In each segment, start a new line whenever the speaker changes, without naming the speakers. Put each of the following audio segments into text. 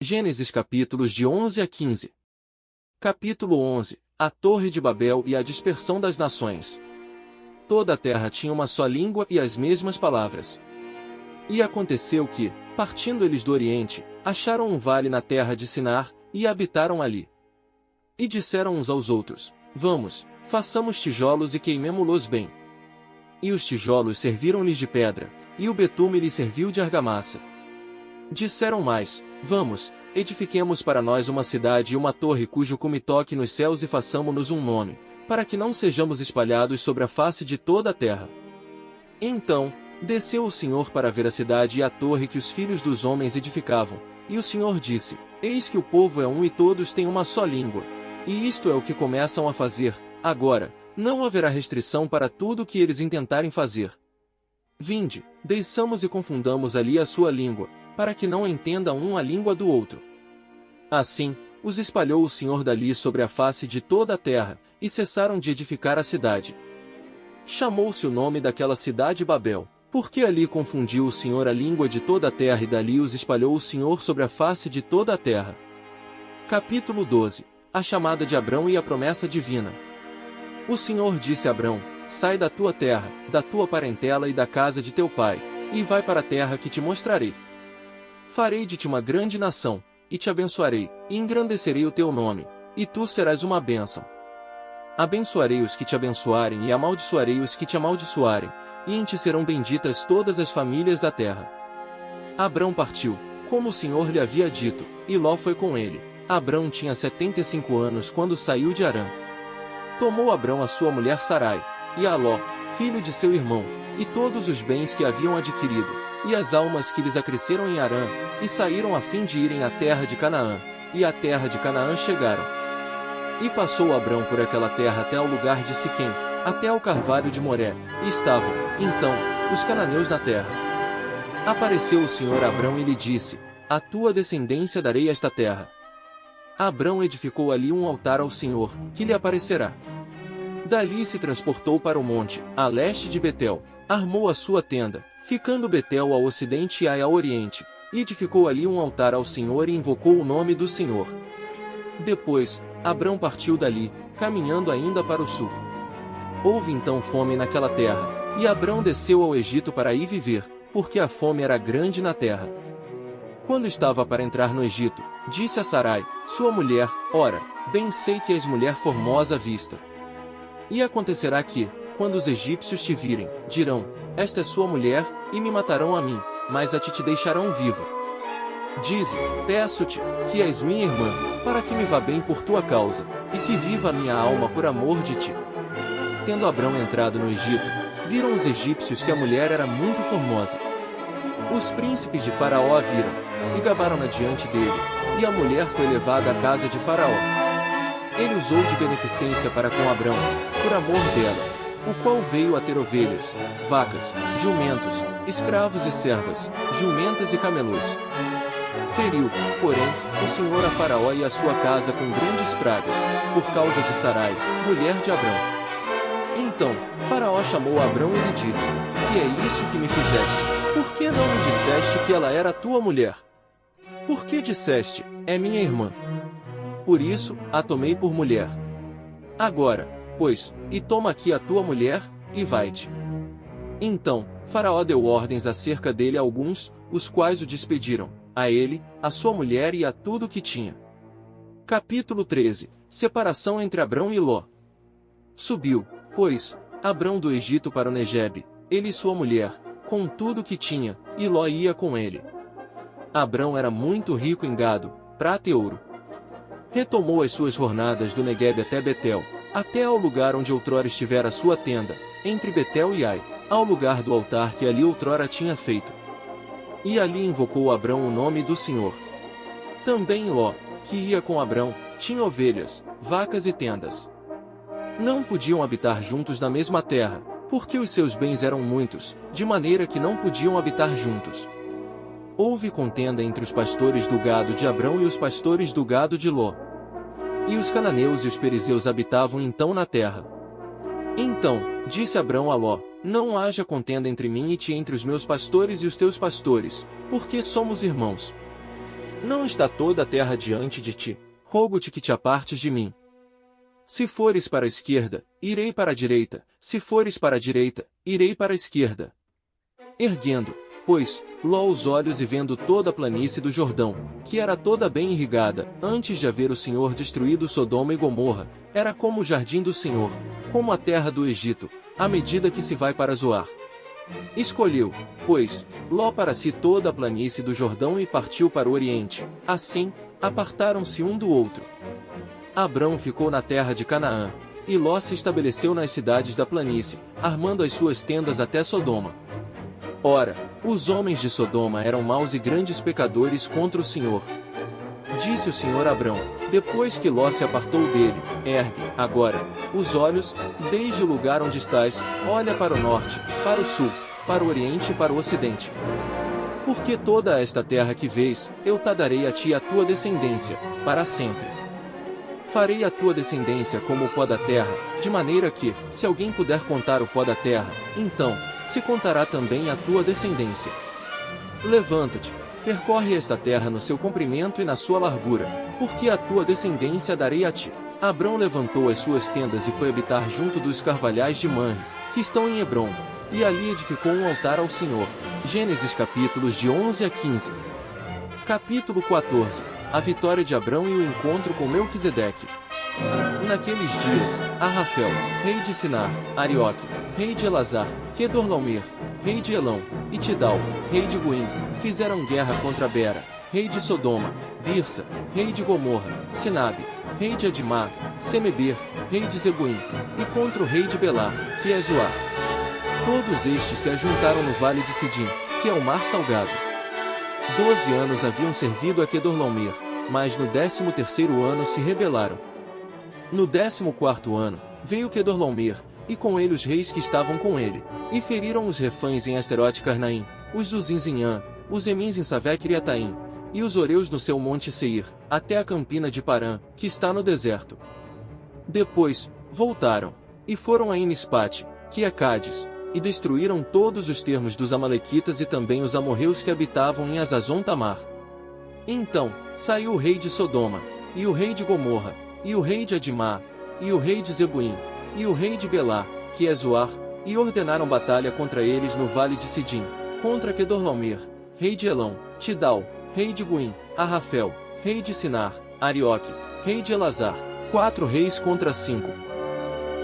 Gênesis capítulos de 11 a 15. Capítulo 11. A Torre de Babel e a dispersão das nações. Toda a terra tinha uma só língua e as mesmas palavras. E aconteceu que, partindo eles do Oriente, acharam um vale na terra de Sinar, e habitaram ali. E disseram uns aos outros: Vamos, façamos tijolos e queimemo-los bem. E os tijolos serviram-lhes de pedra, e o betume lhes serviu de argamassa. Disseram mais: Vamos, edifiquemos para nós uma cidade e uma torre cujo cume toque nos céus e façamo-nos um nome, para que não sejamos espalhados sobre a face de toda a terra. Então, desceu o Senhor para ver a cidade e a torre que os filhos dos homens edificavam, e o Senhor disse: Eis que o povo é um e todos têm uma só língua. E isto é o que começam a fazer. Agora, não haverá restrição para tudo o que eles intentarem fazer. Vinde, desçamos e confundamos ali a sua língua, para que não entenda um a língua do outro. Assim, os espalhou o Senhor dali sobre a face de toda a terra, e cessaram de edificar a cidade. Chamou-se o nome daquela cidade Babel, porque ali confundiu o Senhor a língua de toda a terra e dali os espalhou o Senhor sobre a face de toda a terra. Capítulo 12. A chamada de Abrão e a promessa divina. O Senhor disse a Abrão: Sai da tua terra, da tua parentela e da casa de teu pai, e vai para a terra que te mostrarei. Farei de ti uma grande nação, e te abençoarei, e engrandecerei o teu nome, e tu serás uma bênção. Abençoarei os que te abençoarem e amaldiçoarei os que te amaldiçoarem, e em ti serão benditas todas as famílias da terra. Abrão partiu, como o Senhor lhe havia dito, e Ló foi com ele. Abrão tinha 75 anos quando saiu de Harã. Tomou Abrão a sua mulher Sarai, e a Ló, filho de seu irmão, e todos os bens que haviam adquirido, e as almas que lhes acresceram em Harã, e saíram a fim de irem à terra de Canaã, e à terra de Canaã chegaram. E passou Abrão por aquela terra até ao lugar de Siquém, até ao carvalho de Moré, e estavam, então, os cananeus na terra. Apareceu o Senhor a Abrão e lhe disse: A tua descendência darei esta terra. Abrão edificou ali um altar ao Senhor, que lhe aparecerá. Dali se transportou para o monte, a leste de Betel, armou a sua tenda, ficando Betel ao ocidente e Ai ao oriente, e edificou ali um altar ao Senhor e invocou o nome do Senhor. Depois, Abrão partiu dali, caminhando ainda para o sul. Houve então fome naquela terra, e Abrão desceu ao Egito para aí viver, porque a fome era grande na terra. Quando estava para entrar no Egito, disse a Sarai, sua mulher: Ora, bem sei que és mulher formosa à vista. E acontecerá que, quando os egípcios te virem, dirão: Esta é sua mulher, e me matarão a mim, mas a ti te deixarão viva. Dize: Peço-te, que és minha irmã, para que me vá bem por tua causa, e que viva a minha alma por amor de ti. Tendo Abrão entrado no Egito, viram os egípcios que a mulher era muito formosa. Os príncipes de Faraó a viram, e gabaram-na diante dele, e a mulher foi levada à casa de Faraó. Ele usou de beneficência para com Abrão, por amor dela, o qual veio a ter ovelhas, vacas, jumentos, escravos e servas, jumentas e camelos. Feriu, porém, o Senhor a Faraó e a sua casa com grandes pragas, por causa de Sarai, mulher de Abrão. Então, Faraó chamou Abrão e lhe disse: Que é isso que me fizeste? Por que não me disseste que ela era tua mulher? Por que disseste: É minha irmã? Por isso, a tomei por mulher. Agora, pois, e toma aqui a tua mulher, e vai-te. Então, Faraó deu ordens acerca dele a alguns, os quais o despediram, a ele, a sua mulher e a tudo o que tinha. Capítulo 13. Separação entre Abrão e Ló. Subiu, pois, Abrão do Egito para o Negebe, ele e sua mulher, com tudo o que tinha, e Ló ia com ele. Abrão era muito rico em gado, prata e ouro. Retomou as suas jornadas do Neguebe até Betel, até ao lugar onde outrora estivera a sua tenda, entre Betel e Ai, ao lugar do altar que ali outrora tinha feito. E ali invocou Abrão o nome do Senhor. Também Ló, que ia com Abrão, tinha ovelhas, vacas e tendas. Não podiam habitar juntos na mesma terra, porque os seus bens eram muitos, de maneira que não podiam habitar juntos. Houve contenda entre os pastores do gado de Abrão e os pastores do gado de Ló. E os cananeus e os perizeus habitavam então na terra. Então, disse Abrão a Ló: Não haja contenda entre mim e ti entre os meus pastores e os teus pastores, porque somos irmãos. Não está toda a terra diante de ti? Rogo-te que te apartes de mim. Se fores para a esquerda, irei para a direita, se fores para a direita, irei para a esquerda. Erguendo, pois, Ló os olhos e vendo toda a planície do Jordão, que era toda bem irrigada, antes de haver o Senhor destruído Sodoma e Gomorra, era como o jardim do Senhor, como a terra do Egito, à medida que se vai para Zoar. Escolheu, pois, Ló para si toda a planície do Jordão e partiu para o oriente, assim, apartaram-se um do outro. Abrão ficou na terra de Canaã, e Ló se estabeleceu nas cidades da planície, armando as suas tendas até Sodoma. Ora, os homens de Sodoma eram maus e grandes pecadores contra o Senhor. Disse o Senhor a Abrão, depois que Ló se apartou dele: ergue, agora, os olhos, desde o lugar onde estás, olha para o norte, para o sul, para o oriente e para o ocidente. Porque toda esta terra que vês, eu te darei a ti e a tua descendência, para sempre. Farei a tua descendência como o pó da terra, de maneira que, se alguém puder contar o pó da terra, então, se contará também a tua descendência. Levanta-te, percorre esta terra no seu comprimento e na sua largura, porque a tua descendência darei a ti. Abrão levantou as suas tendas e foi habitar junto dos carvalhais de Manre, que estão em Hebrom, e ali edificou um altar ao Senhor. Gênesis capítulos de 11 a 15. Capítulo 14. A vitória de Abrão e o encontro com Melquisedeque. Naqueles dias, Arrafel, rei de Sinar, Arioque, rei de Elazar, Quedorlaomer, rei de Elão, e Tidal, rei de Goim, fizeram guerra contra Bera, rei de Sodoma, Birsa, rei de Gomorra, Sinabe, rei de Admá, Semeber, rei de Zeboim, e contra o rei de Belá, que é Zoar. Todos estes se ajuntaram no vale de Sidim, que é o mar salgado. 12 anos haviam servido a Quedorlaomer, mas no 13º ano se rebelaram. No 14º ano, veio Quedorlaomer, e com ele os reis que estavam com ele, e feriram os refães em Asterote Carnaim, os Zuzins em An, os Emins em Savec-Iriataim, e os Oreus no seu monte Seir, até a campina de Parã, que está no deserto. Depois, voltaram, e foram a Inispate, que é Cádiz, e destruíram todos os termos dos Amalequitas e também os amorreus que habitavam em Azazon-Tamar. Então, saiu o rei de Sodoma, e o rei de Gomorra, e o rei de Admá, e o rei de Zeboim, e o rei de Belá, que é Zoar, e ordenaram batalha contra eles no vale de Sidim, contra Quedorlaomer, rei de Elão, Tidal, rei de Goim, Arrafel, rei de Sinar, Arioque, rei de Elazar, 4 reis contra 5.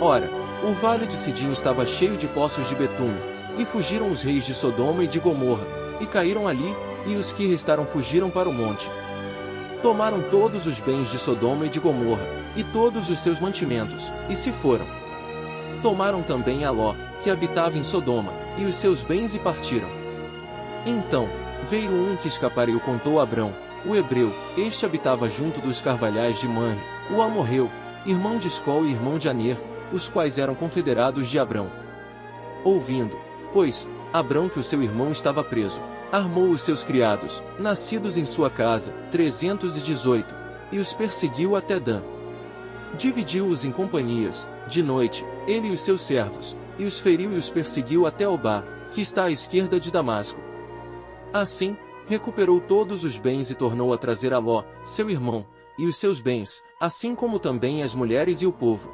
Ora, o vale de Sidim estava cheio de poços de betume, e fugiram os reis de Sodoma e de Gomorra, e caíram ali, e os que restaram fugiram para o monte. Tomaram todos os bens de Sodoma e de Gomorra, e todos os seus mantimentos, e se foram. Tomaram também a Ló, que habitava em Sodoma, e os seus bens e partiram. Então, veio um que escapara e o contou a Abrão, o hebreu, este habitava junto dos carvalhais de Manre, o amorreu, irmão de Escol e irmão de Aner, os quais eram confederados de Abrão. Ouvindo, pois, Abrão que o seu irmão estava preso, armou os seus criados, nascidos em sua casa, 318, e os perseguiu até Dan. Dividiu-os em companhias, de noite, ele e os seus servos, e os feriu e os perseguiu até Obá, que está à esquerda de Damasco. Assim, recuperou todos os bens e tornou a trazer a Ló, seu irmão, e os seus bens, assim como também as mulheres e o povo.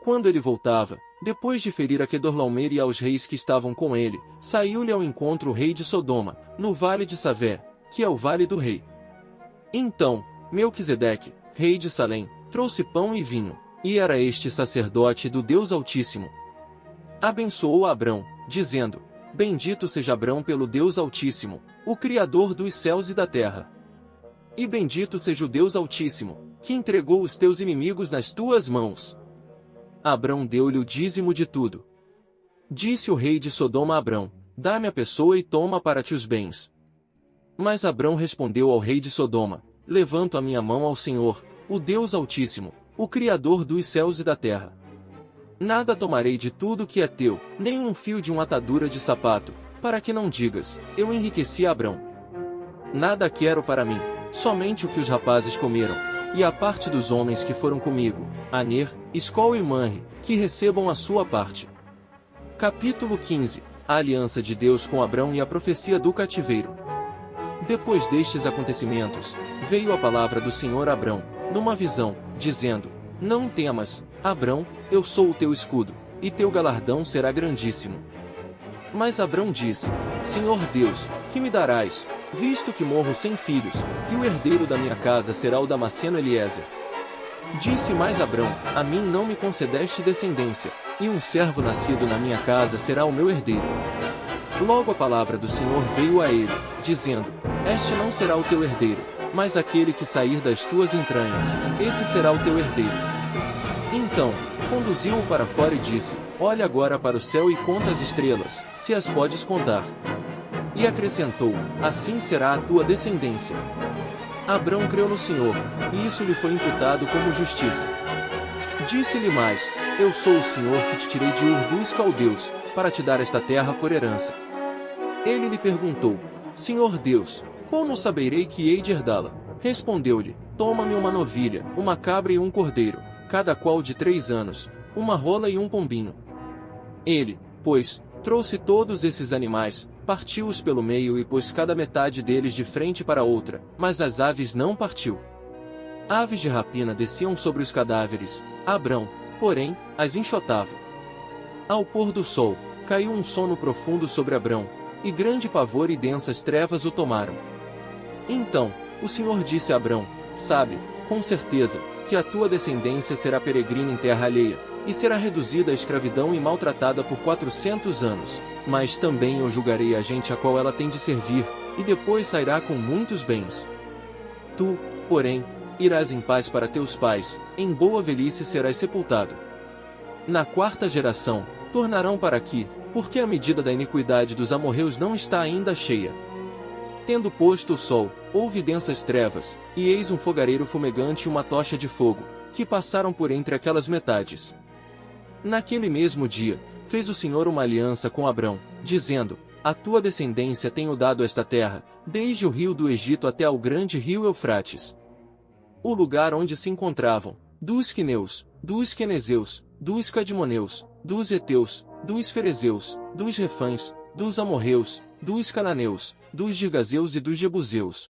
Quando ele voltava, depois de ferir a Quedorlaomer e aos reis que estavam com ele, saiu-lhe ao encontro o rei de Sodoma, no vale de Savé, que é o vale do rei. Então, Melquisedeque, rei de Salém, trouxe pão e vinho, e era este sacerdote do Deus Altíssimo. Abençoou Abrão, dizendo: Bendito seja Abrão pelo Deus Altíssimo, o Criador dos céus e da terra. E bendito seja o Deus Altíssimo, que entregou os teus inimigos nas tuas mãos. Abrão deu-lhe o dízimo de tudo. Disse o rei de Sodoma a Abrão: Dá-me a pessoa e toma para ti os bens. Mas Abrão respondeu ao rei de Sodoma: Levanto a minha mão ao Senhor, o Deus Altíssimo, o Criador dos céus e da terra. Nada tomarei de tudo que é teu, nem um fio de uma atadura de sapato, para que não digas: Eu enriqueci a Abrão. Nada quero para mim, somente o que os rapazes comeram, e a parte dos homens que foram comigo, Aner, Escol e Manre, que recebam a sua parte. Capítulo 15. A aliança de Deus com Abrão e a profecia do cativeiro. Depois destes acontecimentos, veio a palavra do Senhor a Abrão, numa visão, dizendo: Não temas, Abrão, eu sou o teu escudo, e teu galardão será grandíssimo. Mas Abrão disse: Senhor Deus, que me darás, visto que morro sem filhos, e o herdeiro da minha casa será o Damasceno Eliezer? Disse mais Abrão: A mim não me concedeste descendência, e um servo nascido na minha casa será o meu herdeiro. Logo a palavra do Senhor veio a ele, dizendo: Este não será o teu herdeiro, mas aquele que sair das tuas entranhas, esse será o teu herdeiro. Então, conduziu-o para fora e disse: Olha agora para o céu e conta as estrelas, se as podes contar. E acrescentou: Assim será a tua descendência. Abrão creu no Senhor, e isso lhe foi imputado como justiça. Disse-lhe mais: Eu sou o Senhor que te tirei de Ur dos Caldeus, para te dar esta terra por herança. Ele lhe perguntou: Senhor Deus, como saberei que hei de herdá-la? Respondeu-lhe: Toma-me uma novilha, uma cabra e um cordeiro, cada qual de 3 anos, uma rola e um pombinho. Ele, pois, trouxe todos esses animais, partiu-os pelo meio e pôs cada metade deles de frente para outra, mas as aves não partiu. Aves de rapina desciam sobre os cadáveres, Abrão, porém, as enxotava. Ao pôr do sol, caiu um sono profundo sobre Abrão, e grande pavor e densas trevas o tomaram. Então, o Senhor disse a Abrão: Sabe, com certeza, que a tua descendência será peregrina em terra alheia, e será reduzida à escravidão e maltratada por 400 anos, mas também eu julgarei a gente a qual ela tem de servir, e depois sairá com muitos bens. Tu, porém, irás em paz para teus pais, em boa velhice serás sepultado. Na 4ª geração, tornarão para aqui, porque a medida da iniquidade dos amorreus não está ainda cheia. Tendo posto o sol, houve densas trevas, e eis um fogareiro fumegante e uma tocha de fogo, que passaram por entre aquelas metades. Naquele mesmo dia, fez o Senhor uma aliança com Abrão, dizendo: A tua descendência tenho dado esta terra, desde o rio do Egito até ao grande rio Eufrates. O lugar onde se encontravam, dos Quineus, dos Quenezeus, dos Cadmoneus, dos Heteus, dos Ferezeus, dos Refães, dos Amorreus, dos Cananeus, dos Girgazeus e dos Jebuseus.